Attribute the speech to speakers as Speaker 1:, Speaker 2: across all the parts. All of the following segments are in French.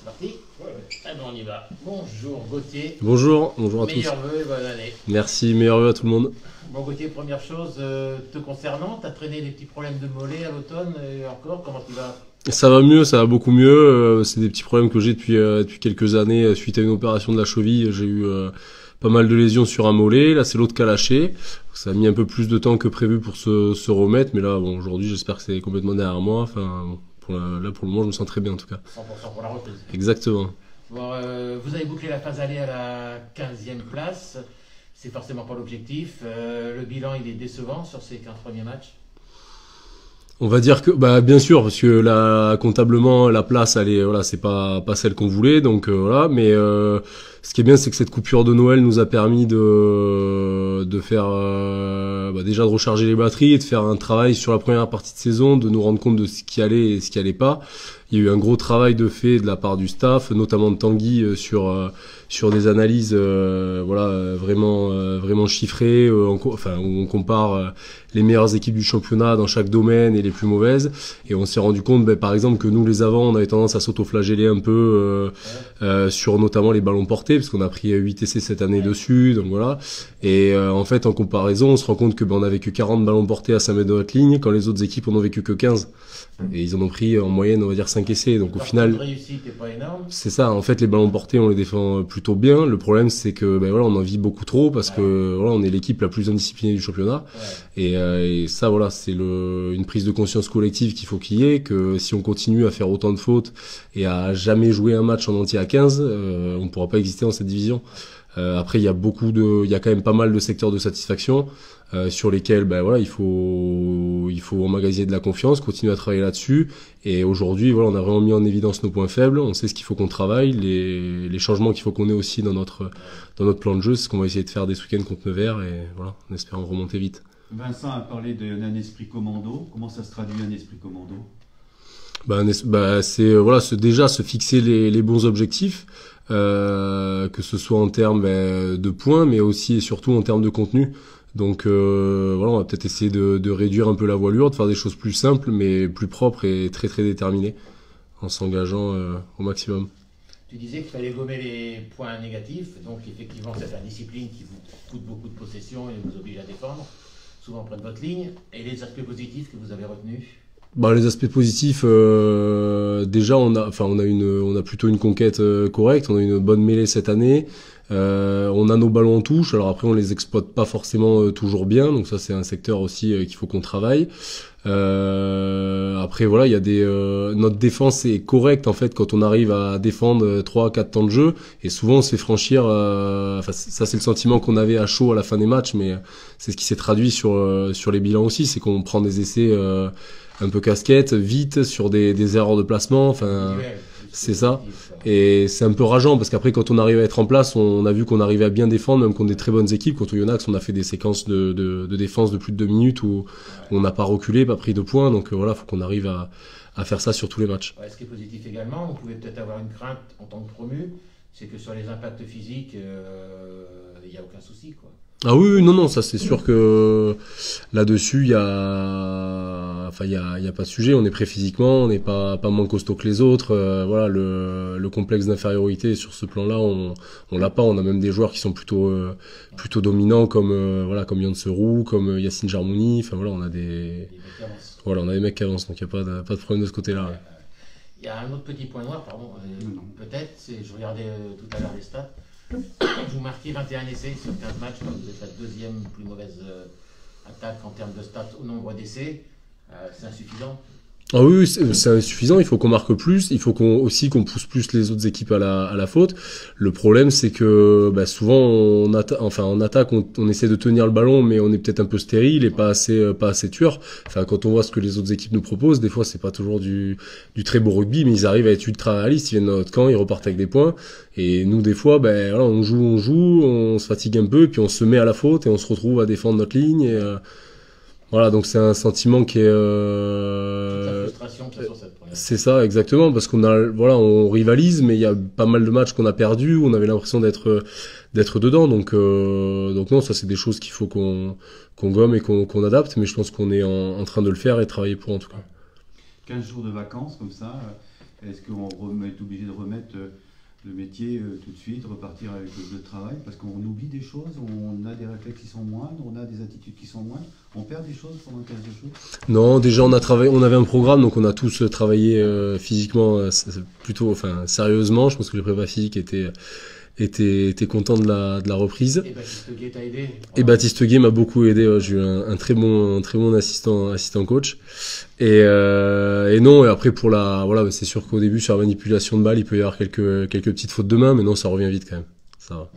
Speaker 1: C'est parti? Ouais. Ah ben on y va. Bonjour Gauthier.
Speaker 2: Bonjour à tous.
Speaker 1: Meilleurs vœux et bonne année.
Speaker 2: Merci, meilleurs vœux à tout le monde.
Speaker 1: Bon Gauthier, première chose, te concernant, tu as traîné des petits problèmes de mollet à l'automne et encore, comment tu vas?
Speaker 2: Ça va mieux, ça va beaucoup mieux. C'est des petits problèmes que j'ai depuis quelques années suite à une opération de la cheville. J'ai eu pas mal de lésions sur un mollet. Là, c'est l'autre qui a lâché. Ça a mis un peu plus de temps que prévu pour se remettre. Mais là, bon, aujourd'hui, j'espère que c'est complètement derrière moi. Enfin, bon, pour le moment, je me sens très bien en tout cas.
Speaker 1: 100% pour la reprise.
Speaker 2: Exactement.
Speaker 1: Bon, vous avez bouclé la phase aller à la 15e place. C'est forcément pas l'objectif. Le bilan, il est décevant sur ces 15 premiers matchs.
Speaker 2: On va dire que, bah, bien sûr, parce que là, comptablement, la place, elle est, voilà, c'est pas celle qu'on voulait, donc voilà. Mais ce qui est bien, c'est que cette coupure de Noël nous a permis de faire, déjà de recharger les batteries et de faire un travail sur la première partie de saison, de nous rendre compte de ce qui allait et ce qui allait pas. Il y a eu un gros travail de fait de la part du staff, notamment de Tanguy sur des analyses, vraiment chiffrées, où on compare les meilleures équipes du championnat dans chaque domaine et les plus mauvaises. Et on s'est rendu compte, par exemple, que nous, les avants, on avait tendance à s'auto-flageller un peu sur notamment les ballons portés, parce qu'on a pris 8 essais cette année dessus, donc voilà. Et en fait, en comparaison, on se rend compte que on avait que 40 ballons portés à 5 mètres de notre ligne, quand les autres équipes en ont vécu que 15. Et ils en ont pris en moyenne, on va dire, 5 essais. Donc au final, c'est ça. En fait, les ballons portés, on les défend plutôt bien. Le problème, c'est que on en vit beaucoup trop parce que on est l'équipe la plus indisciplinée du championnat. Ouais. Et ça, voilà, c'est une prise de conscience collective qu'il faut qu'il y ait. Que si on continue à faire autant de fautes et à jamais jouer un match en entier à 15, on ne pourra pas exister dans cette division. Après, il y a quand même pas mal de secteurs de satisfaction. Sur lesquels il faut emmagasiner de la confiance, continuer à travailler là-dessus. Et aujourd'hui, on a vraiment mis en évidence nos points faibles. On sait ce qu'il faut qu'on travaille, les changements qu'il faut qu'on ait aussi dans notre plan de jeu. C'est ce qu'on va essayer de faire dès ce week-end contre Nevers et voilà, en espérant remonter vite.
Speaker 3: Vincent a parlé d'un esprit commando. Comment ça se traduit un esprit commando?
Speaker 2: C'est déjà se fixer les bons objectifs, que ce soit en termes de points, mais aussi et surtout en termes de contenu. Donc on va peut-être essayer de réduire un peu la voilure, de faire des choses plus simples mais plus propres et très très déterminées en s'engageant au maximum.
Speaker 1: Tu disais qu'il fallait gommer les points négatifs, donc effectivement cette indiscipline qui vous coûte beaucoup de possession et vous oblige à défendre, souvent près de votre ligne, et les aspects positifs que vous avez retenus?
Speaker 2: Les aspects positifs, déjà on a plutôt une conquête correcte, on a une bonne mêlée cette année. On a nos ballons en touche, alors après on les exploite pas forcément toujours bien, donc ça c'est un secteur aussi qu'il faut qu'on travaille. Après voilà, il y a notre défense est correcte en fait quand on arrive à défendre 3-4 temps de jeu, et souvent on se fait franchir, ça c'est le sentiment qu'on avait à chaud à la fin des matchs, mais c'est ce qui s'est traduit sur les bilans aussi, c'est qu'on prend des essais un peu casquette, vite, sur des erreurs de placement, c'est ça. Et c'est un peu rageant parce qu'après, quand on arrive à être en place, on a vu qu'on arrivait à bien défendre, même contre des très bonnes équipes. Contre Yonax, on a fait des séquences de défense de plus de 2 minutes où on n'a pas reculé, pas pris de points. Donc voilà, faut qu'on arrive à faire ça sur tous les matchs.
Speaker 1: Ouais, ce qui est positif également, vous pouvez peut-être avoir une crainte en tant que promu, c'est que sur les impacts physiques, il n'y a aucun souci, quoi.
Speaker 2: Ah oui, non, ça c'est sûr que là-dessus, il y a pas de sujet. On est prêt physiquement, on n'est pas moins costaud que les autres. Le complexe d'infériorité sur ce plan-là, on l'a pas. On a même des joueurs qui sont plutôt dominants comme Yanserou, comme Yacine Jarmouni. On a des mecs qui avancent, donc il y a pas de problème de ce côté-là.
Speaker 1: Il y a un autre petit point noir, pardon, peut-être, je regardais tout à l'heure les stats. Vous marquez 21 essais sur 15 matchs, vous êtes la deuxième plus mauvaise attaque en termes de stats au nombre d'essais. C'est insuffisant?
Speaker 2: Ah oui, c'est insuffisant, il faut qu'on marque plus, il faut qu'on pousse plus les autres équipes à la faute. Le problème, c'est que souvent en attaque, on essaie de tenir le ballon, mais on est peut-être un peu stérile et pas assez tueur. Quand on voit ce que les autres équipes nous proposent, des fois c'est pas toujours du très beau rugby, mais ils arrivent à être ultra réalistes, ils viennent dans notre camp, ils repartent avec des points. Et nous, des fois, on joue, on se fatigue un peu, puis on se met à la faute et on se retrouve à défendre notre ligne. Et, voilà, donc c'est un sentiment qui est c'est ça exactement, parce on rivalise, mais il y a pas mal de matchs qu'on a perdus où on avait l'impression d'être dedans, donc non, ça c'est des choses qu'il faut qu'on gomme et qu'on adapte, mais je pense qu'on est en train de le faire et de travailler pour, en tout cas.
Speaker 3: 15 jours de vacances comme ça, Est-ce qu'on est obligé de remettre le métier tout de suite, repartir avec le travail? Parce qu'on oublie des choses, on a des réflexes qui sont moindres, on a des attitudes qui sont moindres. On perd des choses pendant quelque chose?
Speaker 2: Non, déjà on avait un programme, donc on a tous travaillé physiquement plutôt, enfin sérieusement. Je pense que les prépas physiques étaient contents de la reprise.
Speaker 1: Et Baptiste Gué t'a aidé?
Speaker 2: Et Baptiste Gué m'a beaucoup aidé. Ouais, j'ai eu un très bon assistant coach. Et non, et après voilà, c'est sûr qu'au début sur la manipulation de balle, il peut y avoir quelques petites fautes de main, mais non, ça revient vite quand même. Ça va.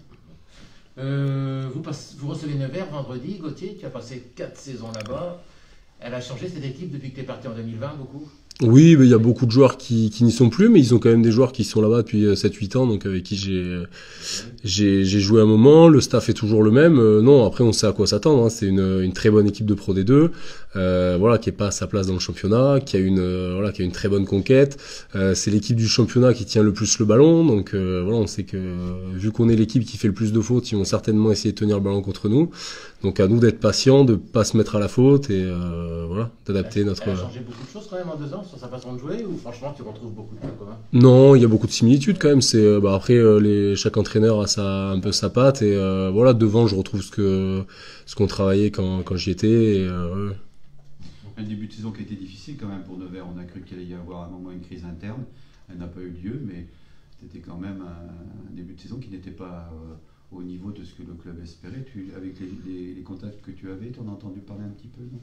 Speaker 1: Vous recevez Nevers vendredi. Gauthier, tu as passé 4 saisons là-bas. Elle a changé cette équipe depuis que tu es parti en 2020, beaucoup?
Speaker 2: Oui, mais il y a beaucoup de joueurs qui n'y sont plus, mais ils ont quand même des joueurs qui sont là-bas depuis 7-8 ans, donc avec qui j'ai joué un moment. Le staff est toujours le même. Non, après on sait à quoi s'attendre. Hein. C'est une très bonne équipe de Pro D2, voilà, qui est pas à sa place dans le championnat, qui a une très bonne conquête. C'est l'équipe du championnat qui tient le plus le ballon, donc voilà, on sait que vu qu'on est l'équipe qui fait le plus de fautes, ils vont certainement essayer de tenir le ballon contre nous. Donc à nous d'être patients, de pas se mettre à la faute et voilà, d'adapter notre.
Speaker 1: Elle a changé beaucoup de choses quand même en 2 ans sur sa façon de jouer, ou franchement tu retrouves beaucoup de points communs?
Speaker 2: Non, il y a beaucoup de similitudes quand même. C'est après chaque entraîneur a un peu sa patte et voilà, devant je retrouve ce qu'on travaillait quand j'y étais. Et,
Speaker 3: Un début de saison qui a été difficile quand même pour Nevers. On a cru qu'il allait y avoir à un moment une crise interne. Elle n'a pas eu lieu, mais c'était quand même un début de saison qui n'était pas au niveau de ce que le club espérait. Avec les contacts que tu avais, tu en as entendu parler un petit peu, non?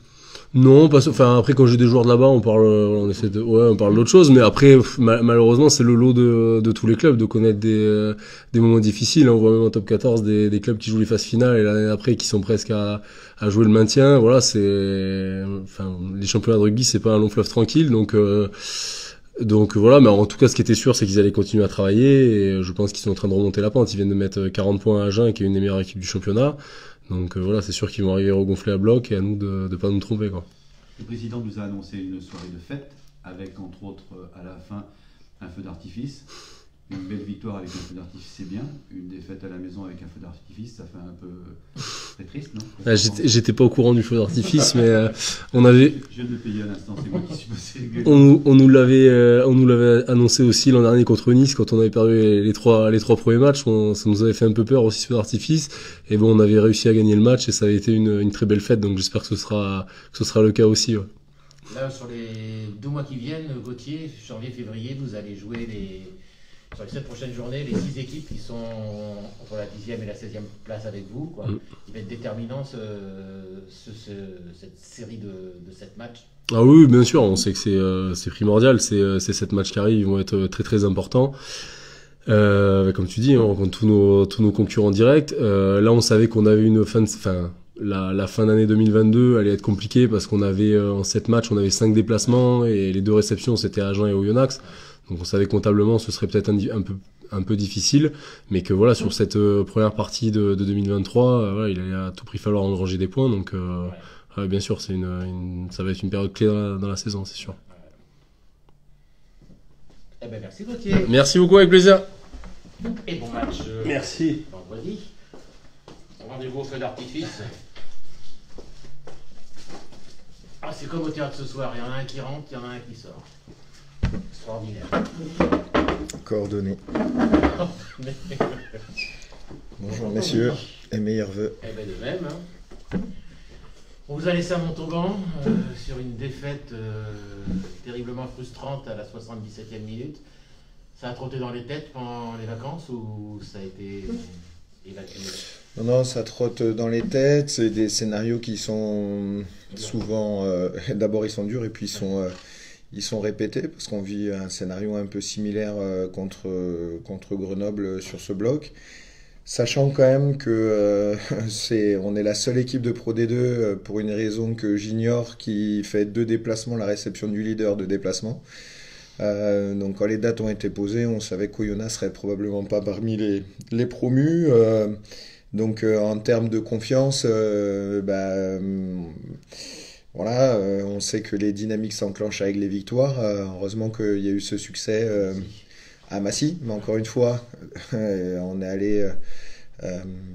Speaker 2: Non, enfin après quand j'ai des joueurs de là-bas, on parle d'autre chose, mais après malheureusement c'est le lot de tous les clubs de connaître des moments difficiles. On voit même en top 14 des clubs qui jouent les phases finales et l'année d'après qui sont presque à jouer le maintien. Voilà, les championnats de rugby, c'est pas un long fleuve tranquille, donc voilà, mais en tout cas ce qui était sûr c'est qu'ils allaient continuer à travailler et je pense qu'ils sont en train de remonter la pente. Ils viennent de mettre 40 points à Agen qui est une des meilleures équipes du championnat, donc voilà, c'est sûr qu'ils vont arriver regonfler à bloc et à nous de pas nous tromper, quoi.
Speaker 3: Le président nous a annoncé une soirée de fête avec entre autres à la fin un feu d'artifice. Une belle victoire avec un feu d'artifice, c'est bien. Une défaite à la maison avec un feu d'artifice, ça fait un peu très triste, non?
Speaker 2: J'étais pas au courant du feu d'artifice, mais on avait.
Speaker 3: Je viens de le payer à l'instant, c'est moi qui suis passé.
Speaker 2: On nous l'avait annoncé aussi l'an dernier contre Nice quand on avait perdu les trois premiers matchs. Ça nous avait fait un peu peur aussi, ce feu d'artifice. Et bon, on avait réussi à gagner le match et ça avait été une très belle fête. Donc j'espère que ce sera le cas aussi. Ouais.
Speaker 1: Là, sur les 2 mois qui viennent, Gauthier, janvier, février, vous allez jouer sur les 7 prochaines journées, les 6 équipes qui sont entre la 10e et la 16e place avec vous, quoi. Il va être déterminant cette série de 7 matchs.
Speaker 2: Ah oui, bien sûr, on sait que c'est primordial. Ces 7 matchs qui arrivent, ils vont être très très importants. Comme tu dis, on rencontre tous nos concurrents directs. Là, on savait qu'on avait la fin d'année 2022 allait être compliquée parce qu'on avait en 7 matchs, on avait 5 déplacements et les 2 réceptions c'était à Agen et Oyonnax. Donc on savait comptablement ce serait peut-être un peu difficile, mais que voilà, sur cette première partie de 2023, voilà, il allait à tout prix falloir engranger des points. Donc bien sûr, ça va être une période clé dans la saison, c'est sûr.
Speaker 1: Eh ben, merci Gauthier.
Speaker 2: Merci beaucoup, avec plaisir.
Speaker 1: Et bon match
Speaker 2: merci.
Speaker 1: Vendredi. Rendez-vous au feu d'artifice. Ah, c'est comme au théâtre ce soir, il y en a un qui rentre, il y en a un qui sort. Extraordinaire.
Speaker 4: Coordonnées. Bonjour messieurs et meilleurs vœux.
Speaker 1: Eh ben de même. Hein. On vous a laissé à Montauban sur une défaite terriblement frustrante à la 77e minute. Ça a trotté dans les têtes pendant les vacances ou ça a été évacué?
Speaker 4: Non, ça trotte dans les têtes. C'est des scénarios qui sont souvent... d'abord ils sont durs et puis ils sont répétés parce qu'on vit un scénario un peu similaire contre Grenoble sur ce bloc. Sachant quand même que on est la seule équipe de Pro D2 pour une raison que j'ignore qui fait 2 déplacements, la réception du leader de déplacement. Donc quand les dates ont été posées, on savait qu'Oyonnax serait probablement pas parmi les promus. Donc en termes de confiance, voilà, on sait que les dynamiques s'enclenchent avec les victoires. Heureusement qu'il y a eu ce succès à Massy, mais encore une fois, on est allé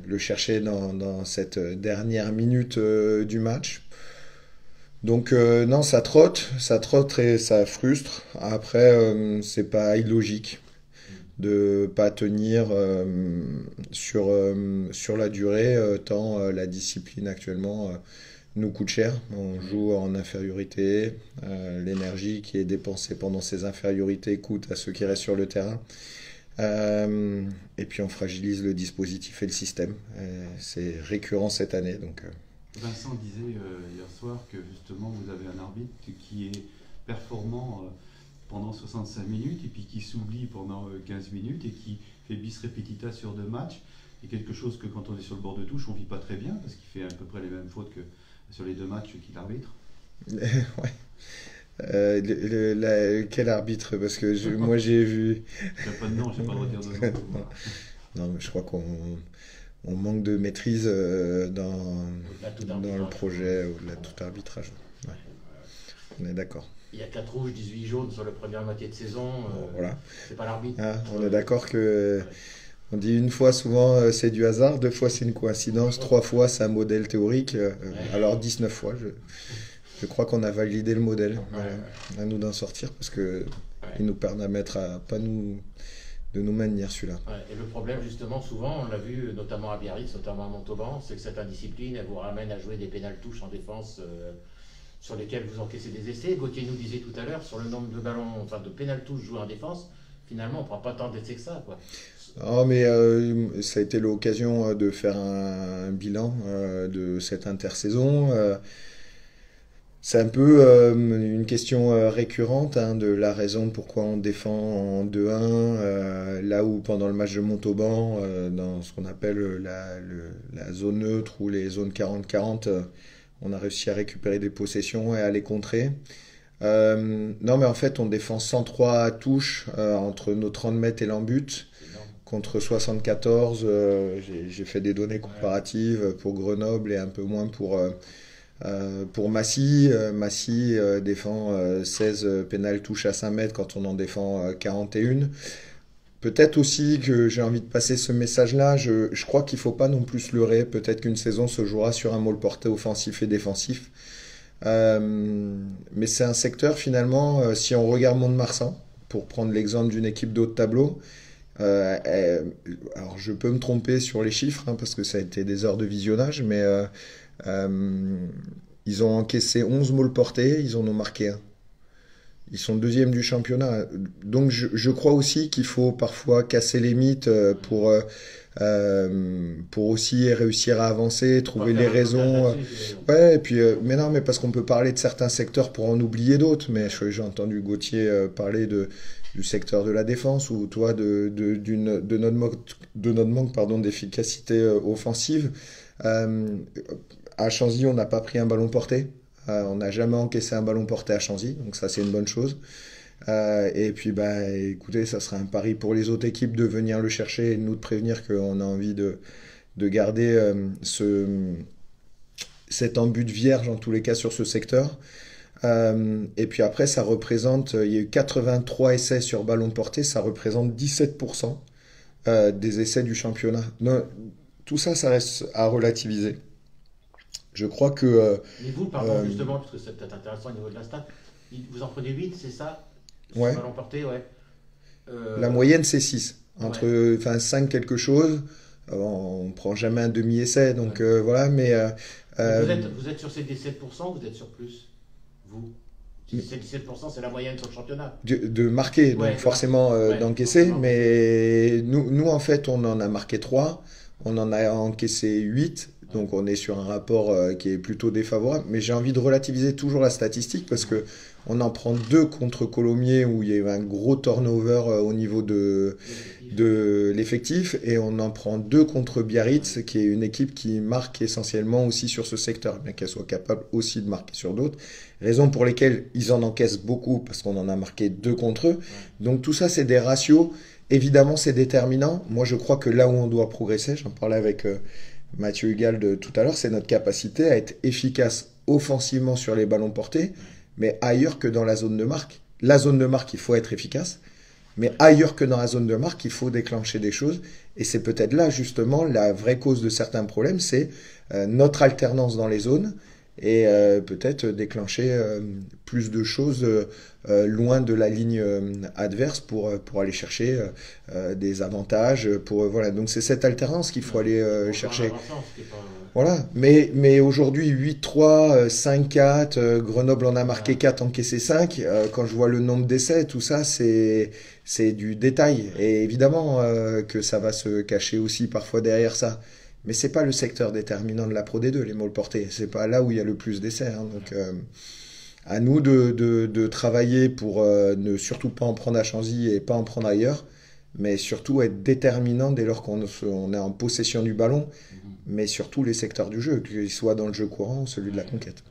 Speaker 4: le chercher dans cette dernière minute du match. Donc non, ça trotte et ça frustre. Après, c'est pas illogique de pas tenir sur la durée, tant la discipline actuellement nous coûte cher. On joue en infériorité, l'énergie qui est dépensée pendant ces infériorités coûte à ceux qui restent sur le terrain. Et puis on fragilise le dispositif et le système. C'est récurrent cette année. Donc,
Speaker 3: Vincent disait hier soir que justement vous avez un arbitre qui est performant pendant 65 minutes et puis qui s'oublie pendant 15 minutes et qui fait bis repetita sur 2 matchs. Et quelque chose que quand on est sur le bord de touche, on ne vit pas très bien parce qu'il fait à peu près les mêmes fautes que sur les 2 matchs qu'il arbitre.
Speaker 4: Ouais. Quel arbitre? Parce que moi j'ai vu.
Speaker 3: Il n'y a pas de nom, je n'ai pas le droit de dire de nom.
Speaker 4: Non, mais je crois qu'on manque de maîtrise dans le projet au-delà de tout arbitrage. Ouais. On est d'accord.
Speaker 1: Il y a 4 rouges, 18 jaunes sur la première moitié de saison.
Speaker 4: Voilà.
Speaker 1: C'est pas l'arbitre.
Speaker 4: Ah, on est d'accord que. On dit une fois souvent c'est du hasard, 2 fois c'est une coïncidence, 3 fois c'est un modèle théorique, alors 19 fois. Je crois qu'on a validé le modèle. Voilà. À nous d'en sortir parce que il nous permet à pas nous de nous maintenir celui-là.
Speaker 1: Ouais, et le problème justement souvent, on l'a vu notamment à Biarritz, notamment à Montauban, c'est que cette indiscipline elle vous ramène à jouer des pénales touches en défense sur lesquels vous encaissez des essais. Gauthier nous disait tout à l'heure sur le nombre de ballons, enfin de pénales touches jouées en défense, finalement on ne prend pas tant d'essais que ça, quoi.
Speaker 4: Oh, mais ça a été l'occasion de faire un bilan de cette intersaison. C'est un peu une question récurrente de la raison pourquoi on défend en 2-1, là où pendant le match de Montauban, dans ce qu'on appelle la zone neutre ou les zones 40-40, on a réussi à récupérer des possessions et à les contrer. Non, mais en fait, on défend 103 touches entre nos 30 mètres et l'en-but. Contre 74, j'ai fait des données comparatives pour Grenoble et un peu moins pour Massy. Massy défend 16 pénales touches à 5 mètres quand on en défend 41. Peut-être aussi que j'ai envie de passer ce message-là. Je crois qu'il ne faut pas non plus se leurrer. Peut-être qu'une saison se jouera sur un môle porté offensif et défensif. Mais c'est un secteur finalement, si on regarde Mont-de-Marsan, pour prendre l'exemple d'une équipe de haut de tableau, alors je peux me tromper sur les chiffres parce que ça a été des heures de visionnage, mais ils ont encaissé 11 môles portés, ils en ont marqué 1. Ils sont 2e du championnat. Donc je crois aussi qu'il faut parfois casser les mythes pour aussi réussir à avancer, trouver les raisons. Ouais, et puis, mais non, mais parce qu'on peut parler de certains secteurs pour en oublier d'autres. Mais j'ai entendu Gauthier parler du secteur de la défense ou toi de notre manque d'efficacité offensive. À Chanzy, on n'a pas pris un ballon porté. On n'a jamais encaissé un ballon porté à Chanzy, donc ça c'est une bonne chose. Et puis écoutez, ça sera un pari pour les autres équipes de venir le chercher et de nous de prévenir qu'on a envie de garder cet embut vierge en tous les cas sur ce secteur. Et puis après, ça représente, il y a eu 83 essais sur ballon porté, ça représente 17% des essais du championnat. Non, tout ça, ça reste à relativiser. Je crois que...
Speaker 1: Mais vous, pardon, justement, parce que c'est peut-être intéressant au niveau de la stat, vous en prenez 8, c'est ça?
Speaker 4: Ouais.
Speaker 1: Ballon porté, ouais.
Speaker 4: La moyenne, c'est 6. Entre 5 quelque chose. On ne prend jamais un demi-essai, donc voilà, mais...
Speaker 1: vous êtes sur ces 17%, vous êtes sur plus? Vous? Si c'est 17%, c'est la moyenne sur le championnat.
Speaker 4: De marquer, donc forcément d'encaisser. Mais nous, en fait, on en a marqué 3. On en a encaissé 8. Donc on est sur un rapport qui est plutôt défavorable. Mais j'ai envie de relativiser toujours la statistique parce que on en prend 2 contre Colomiers où il y a eu un gros turnover au niveau de l'effectif. Et on en prend 2 contre Biarritz, qui est une équipe qui marque essentiellement aussi sur ce secteur, bien qu'elle soit capable aussi de marquer sur d'autres. Raison pour lesquelles ils en encaissent beaucoup, parce qu'on en a marqué 2 contre eux. Donc tout ça, c'est des ratios. Évidemment, c'est déterminant. Moi, je crois que là où on doit progresser, j'en parlais avec Mathieu Hugal de tout à l'heure, c'est notre capacité à être efficace offensivement sur les ballons portés, mais ailleurs que dans la zone de marque. La zone de marque, il faut être efficace, mais ailleurs que dans la zone de marque, il faut déclencher des choses. Et c'est peut-être là, justement, la vraie cause de certains problèmes, c'est notre alternance dans les zones et peut-être déclencher plus de choses loin de la ligne adverse pour aller chercher des avantages. Voilà. Donc c'est cette alternance qu'il faut aller chercher. Voilà, mais aujourd'hui 8-3, 5-4, Grenoble en a marqué 4, encaissé 5. Quand je vois le nombre d'essais, tout ça, c'est du détail. Et évidemment que ça va se cacher aussi parfois derrière ça. Mais c'est pas le secteur déterminant de la Pro D2, les môles portés. C'est pas là où il y a le plus d'essais. Hein. Donc à nous de travailler pour ne surtout pas en prendre à Chanzy et pas en prendre ailleurs, mais surtout être déterminant dès lors qu'on est en possession du ballon, mais surtout les secteurs du jeu, qu'ils soient dans le jeu courant ou celui de la conquête.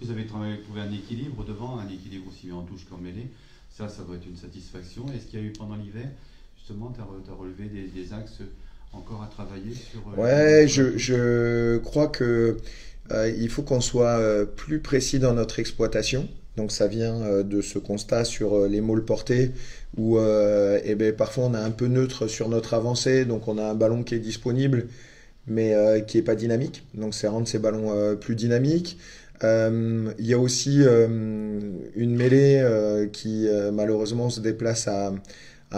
Speaker 3: Vous avez trouvé un équilibre devant, un équilibre aussi bien en touche qu'en mêlée. Ça doit être une satisfaction. Est-ce qu'il y a eu pendant l'hiver, justement, tu as relevé des axes encore à travailler sur...
Speaker 4: Ouais, je crois que il faut qu'on soit plus précis dans notre exploitation. Donc ça vient de ce constat sur les môles portés où parfois on est un peu neutre sur notre avancée, donc on a un ballon qui est disponible mais qui n'est pas dynamique. Donc c'est rendre ces ballons plus dynamiques. Il y a aussi une mêlée qui malheureusement se déplace à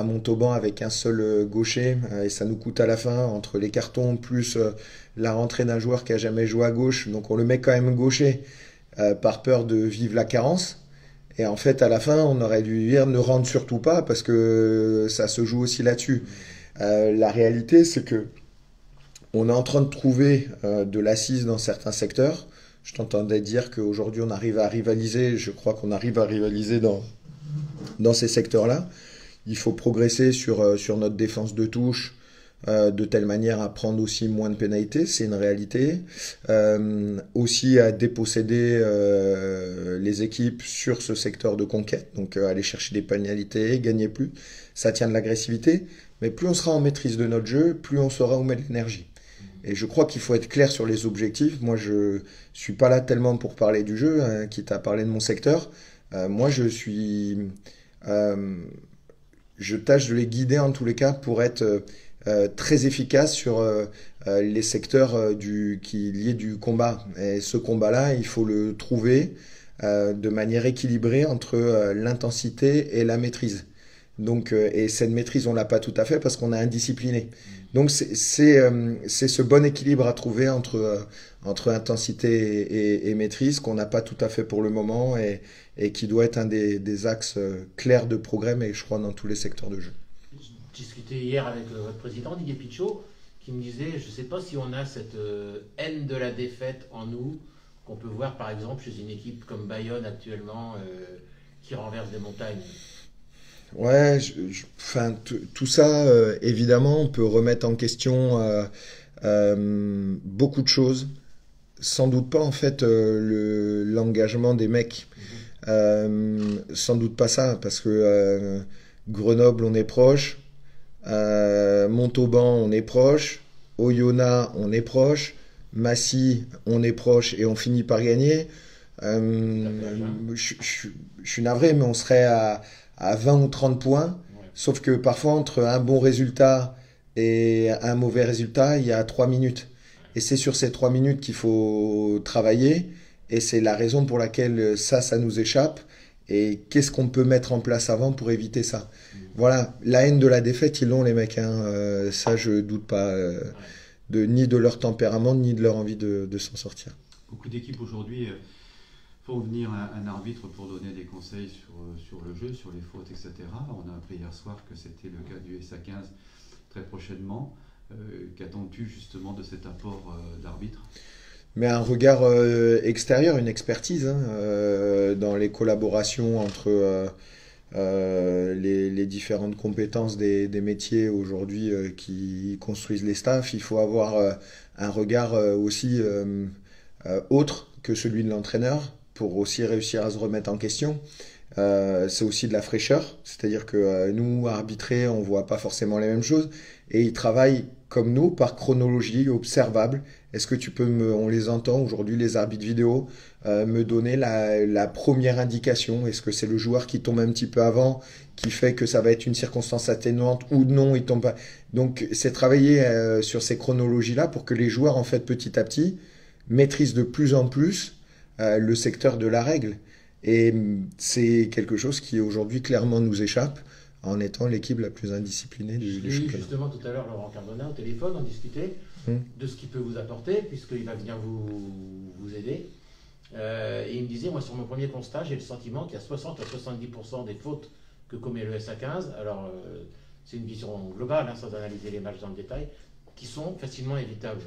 Speaker 4: Montauban avec un seul gaucher et ça nous coûte à la fin entre les cartons plus la rentrée d'un joueur qui a jamais joué à gauche, donc on le met quand même gaucher par peur de vivre la carence. Et en fait, à la fin, on aurait dû dire ne rentre surtout pas parce que ça se joue aussi là-dessus. La réalité, c'est que on est en train de trouver de l'assise dans certains secteurs. Je t'entendais dire qu'aujourd'hui, on arrive à rivaliser. Je crois qu'on arrive à rivaliser dans ces secteurs-là. Il faut progresser sur notre défense de touche de telle manière à prendre aussi moins de pénalités, c'est une réalité. Aussi à déposséder les équipes sur ce secteur de conquête, donc aller chercher des pénalités, gagner plus. Ça tient de l'agressivité, mais plus on sera en maîtrise de notre jeu, plus on saura où mettre l'énergie. Et je crois qu'il faut être clair sur les objectifs. Moi, je suis pas là tellement pour parler du jeu, hein, quitte à parler de mon secteur. Moi, je tâche de les guider en tous les cas pour être très efficace sur les secteurs qui liés du combat. Et ce combat-là, il faut le trouver de manière équilibrée entre l'intensité et la maîtrise. Donc, et cette maîtrise, on l'a pas tout à fait parce qu'on est indiscipliné. Donc c'est ce bon équilibre à trouver entre intensité et maîtrise qu'on n'a pas tout à fait pour le moment et qui doit être un des axes clairs de progrès, mais je crois dans tous les secteurs de jeu.
Speaker 1: Je discutais hier avec votre président Didier Pichot qui me disait, je ne sais pas si on a cette haine de la défaite en nous qu'on peut voir par exemple chez une équipe comme Bayonne actuellement qui renverse des montagnes.
Speaker 4: Ouais, tout ça, évidemment, on peut remettre en question beaucoup de choses. Sans doute pas, en fait, l'engagement des mecs. Sans doute pas ça, parce que Grenoble, on est proche. Montauban, on est proche. Oyonnax, on est proche. Massy, on est proche et on finit par gagner. Je suis navré, mais on serait à 20 ou 30 points, sauf que parfois entre un bon résultat et un mauvais résultat, il y a 3 minutes. Et c'est sur ces 3 minutes qu'il faut travailler, et c'est la raison pour laquelle ça nous échappe, et qu'est-ce qu'on peut mettre en place avant pour éviter ça. Voilà, la haine de la défaite, ils l'ont les mecs, hein. Ça je doute pas ni de leur tempérament, ni de leur envie de s'en sortir.
Speaker 3: Beaucoup d'équipes aujourd'hui font venir un arbitre pour donner des conseils sur le jeu, sur les fautes, etc. On a appris hier soir que c'était le cas du SA15 très prochainement. Qu'attends-tu justement de cet apport d'arbitre ?
Speaker 4: Mais un regard extérieur, une expertise dans les collaborations entre les différentes compétences des métiers aujourd'hui qui construisent les staffs. Il faut avoir un regard aussi autre que celui de l'entraîneur pour aussi réussir à se remettre en question. C'est aussi de la fraîcheur, c'est-à-dire que nous, arbitrer, on voit pas forcément les mêmes choses, et ils travaillent comme nous, par chronologie observable. Est-ce que tu peux on les entend aujourd'hui, les arbitres vidéo, me donner la première indication? Est-ce que c'est le joueur qui tombe un petit peu avant, qui fait que ça va être une circonstance atténuante, ou non, il tombe pas? Donc, c'est travailler sur ces chronologies-là pour que les joueurs, en fait, petit à petit, maîtrise de plus en plus le secteur de la règle. Et c'est quelque chose qui aujourd'hui clairement nous échappe en étant l'équipe la plus indisciplinée du championnat.
Speaker 1: Justement tout à l'heure Laurent Cardona au téléphone, on discutait de ce qu'il peut vous apporter puisqu'il va venir vous aider. Et il me disait, moi sur mon premier constat, j'ai le sentiment qu'il y a 60 à 70% des fautes que commet le SA15, alors c'est une vision globale, hein, sans analyser les matchs dans le détail, qui sont facilement évitables.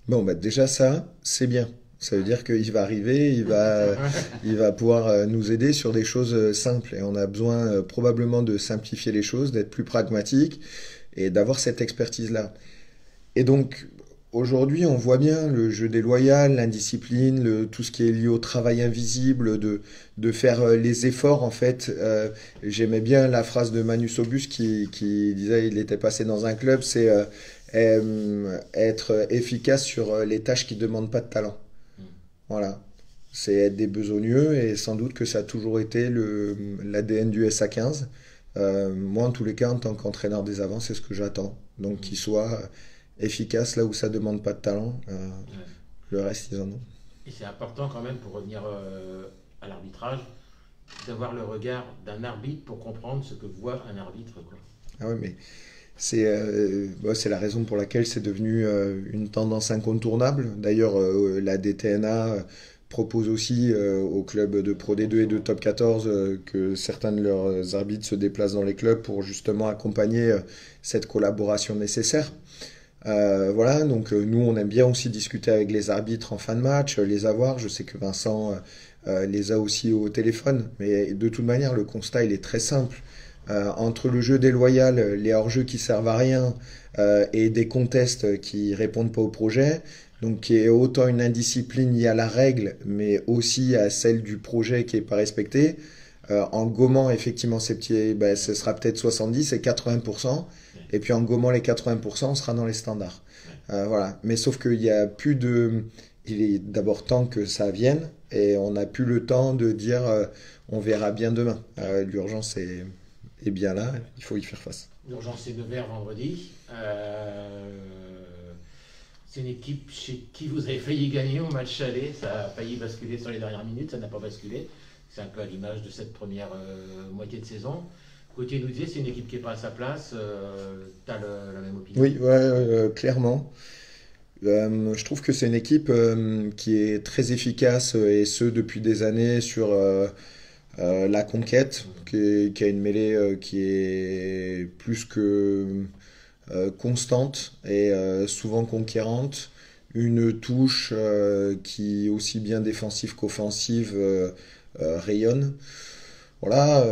Speaker 4: Bon, bah déjà ça, c'est bien. Ça veut dire qu'il va arriver, il va pouvoir nous aider sur des choses simples. Et on a besoin probablement de simplifier les choses, d'être plus pragmatique et d'avoir cette expertise-là. Et donc, aujourd'hui, on voit bien le jeu déloyal, l'indiscipline, tout ce qui est lié au travail invisible, de faire les efforts, en fait. J'aimais bien la phrase de Manu Sobus qui disait, il était passé dans un club, c'est être efficace sur les tâches qui ne demandent pas de talent. Voilà, c'est être des besogneux et sans doute que ça a toujours été l'ADN du SA15. Moi, en tous les cas, en tant qu'entraîneur des avants, c'est ce que j'attends. Donc, qu'ils soient efficaces là où ça ne demande pas de talent. Le reste, ils en ont.
Speaker 1: Et c'est important quand même, pour revenir à l'arbitrage, d'avoir le regard d'un arbitre pour comprendre ce que voit un arbitre, quoi.
Speaker 4: Ah oui, mais c'est la raison pour laquelle c'est devenu une tendance incontournable. D'ailleurs, la DTNA propose aussi aux clubs de Pro D2 et de Top 14 que certains de leurs arbitres se déplacent dans les clubs pour justement accompagner cette collaboration nécessaire. Voilà, donc nous on aime bien aussi discuter avec les arbitres en fin de match, les avoir. Je sais que Vincent les a aussi au téléphone, mais de toute manière le constat il est très simple. Entre le jeu déloyal, les hors-jeux qui servent à rien et des contests qui répondent pas au projet, donc qui est autant une indiscipline liée à la règle, mais aussi à celle du projet qui est pas respectée. En gommant effectivement ces petits, ce sera peut-être 70 et 80%, et puis en gommant les 80%, on sera dans les standards. Voilà. Mais sauf qu'il y a plus de... Il est d'abord temps que ça vienne, et on n'a plus le temps de dire on verra bien demain. L'urgence est bien là, il faut y faire face.
Speaker 1: L'urgence c'est Nevers vendredi. C'est une équipe chez qui vous avez failli gagner au match aller, ça a failli basculer sur les dernières minutes, ça n'a pas basculé. C'est un peu à l'image de cette première moitié de saison. Gauthier nous disait, c'est une équipe qui n'est pas à sa place. Tu as la même opinion?
Speaker 4: Oui, clairement. Je trouve que c'est une équipe qui est très efficace, et ce depuis des années, sur la conquête, qui a une mêlée qui est plus que constante et souvent conquérante. Une touche qui, aussi bien défensive qu'offensive, rayonne. Voilà,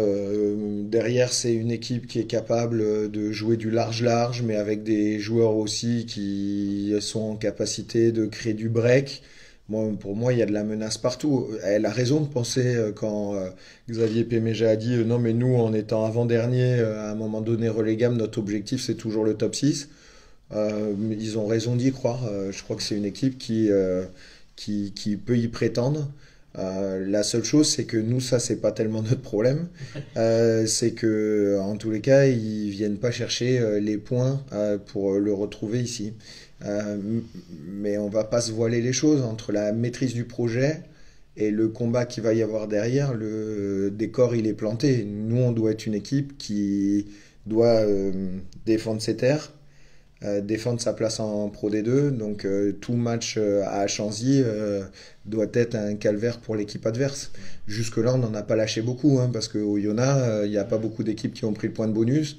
Speaker 4: derrière c'est une équipe qui est capable de jouer du large, mais avec des joueurs aussi qui sont en capacité de créer du break. Pour moi, il y a de la menace partout. Elle a raison de penser quand Xavier Péméja a dit non mais nous, en étant avant-dernier, à un moment donné relégable, notre objectif c'est toujours le top 6. Ils ont raison d'y croire. Je crois que c'est une équipe qui peut y prétendre. La seule chose, c'est que nous, ça, c'est pas tellement notre problème. C'est que, en tous les cas, ils viennent pas chercher les points pour le retrouver ici. Mais on va pas se voiler les choses entre la maîtrise du projet et le combat qu'il va y avoir derrière. Le décor, il est planté. Nous, on doit être une équipe qui doit défendre ses terres, défendre sa place en Pro D2. Donc tout match à Chanzy doit être un calvaire pour l'équipe adverse. Jusque-là, on n'en a pas lâché beaucoup, hein, parce qu'au Yona, il n'y a pas beaucoup d'équipes qui ont pris le point de bonus.